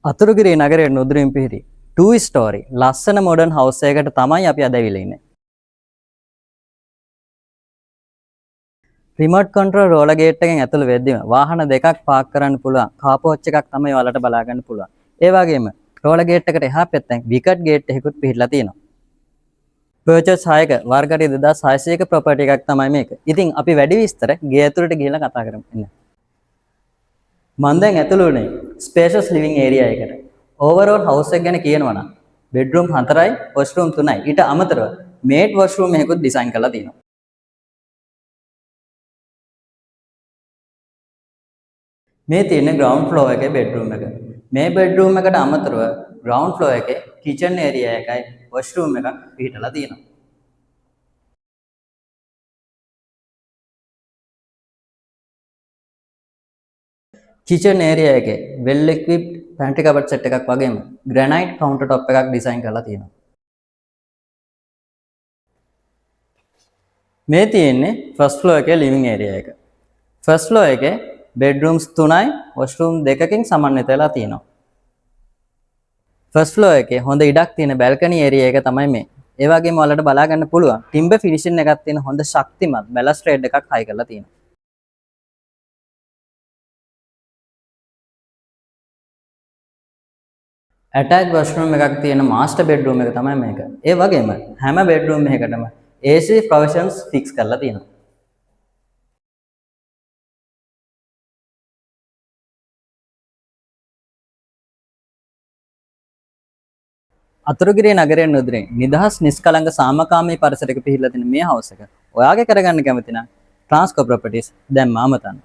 අතුරුගිරිය නගරයේ නුදුරින් පිහිටි 2 ස්ටෝරි ලස්සන මොඩර්න් හවුස් එකකට තමයි අපි අද ඇවිල්ලා ඉන්නේ. රිමෝට් කන්ට්‍රෝල් රෝලර් ගේට් එකෙන් ඇතුළු වෙද්දිම වාහන දෙකක් පාක් කරන්න පුළුවන්. කාර් පෝච් එකක් තමයි ඔයාලට බලා ගන්න පුළුවන්. ඒ වගේම රෝලර් ගේට් එකට එහා පැත්තෙන් විකට් ගේට් එකකුත් පිහිටලා තියෙනවා. පර්චේස් 6ක වර්ගරි 2600ක ප්‍රොපර්ටි එකක් තමයි මේක. ඉතින් අපි වැඩි විස්තර ගේ ඇතුළට ගිහිල්ලා කතා කරමු. එන්න. මම දැන් ඇතුළු වුණේ ස්පේෂස් ලිවිං ඒරියා එකට. ඕවරෝල් හවුස් එක ගැන කියනවා නම් බෙඩ්රූම් 4යි, වොෂ්රූම් 3යි. ඊට අමතරව මේඩ් වොෂ්රූම් එකකුත් ඩිසයින් කරලා තියෙනවා. මේ තියෙන ග්‍රවුන්ඩ් ෆ්ලෝර් එකේ බෙඩ්රූම් එක. මේ බෙඩ්රූම් එකට අමතරව ග්‍රවුන්ඩ් ෆ්ලෝර් එකේ කිචන් ඒරියා එකයි වොෂ්රූම් එකක් පිහිටලා තියෙනවා. කිචන් ඒරියා එකේ වෙල් equipped pantry cupboard set එකක් වගේම granite counter top එකක් ඩිසයින් කරලා තියෙනවා. මේ තියෙන්නේ ෆස්ට් ෆ්ලෝර් එකේ ලිවිං ඒරියා එක. ෆස්ට් ෆ්ලෝර් එකේ bedrooms 3යි washroom 2කකින් සමන්විත වෙලා තියෙනවා. ෆස්ට් ෆ්ලෝර් එකේ හොඳ ඉඩක් තියෙන balcony area එක තමයි මේ. ඒ වගේම ඔයාලට බලා ගන්න පුළුවන් timber finishing එකක් තියෙන හොඳ ශක්තිමත් balustrade එකක් හයි කරලා තියෙනවා. attached washroom එකක් තියෙන master bedroom එක තමයි මේක. ඒ වගේම හැම bedroom එකකටම AC provisions fix කරලා තියෙනවා. අතුරුගිරිය නගරයෙන් නුදුරින් නිදහස් නිස්කලංක සාමකාමී පරිසරයක පිහිටලා තියෙන මේ හවුස් එක ඔයාගේ කරගන්න කැමති නම් ට්‍රාන්ස්කෝ ප්‍රොපර්ටිස් දැන්ම අමතන්න.